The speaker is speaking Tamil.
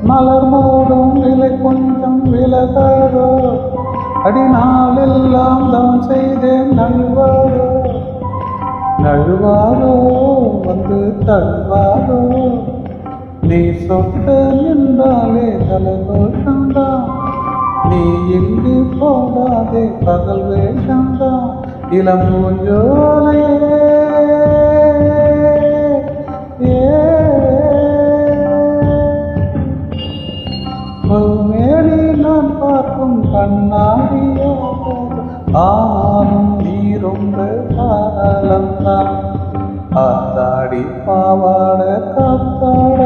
மலர் மூடும் விலை கொஞ்சம் விலகாதோ, அடிநாளெல்லாம் தான் செய்தேன் நழுவாதோ, நழுவாதோ வந்து தழுவாதோ, நீ சொட்டு நின்றாலே தலகோஷம்தான், நீ எங்கு போகாதே பகல் வேஷம்தான், இளம் பூஞ்சோலையே மேலே நான் பார்க்கும் கண்ணாடியோ, ஆனாலும் நீ ரொம்ப காலந்தான், ஆத்தாடி பாவாட காத்தாட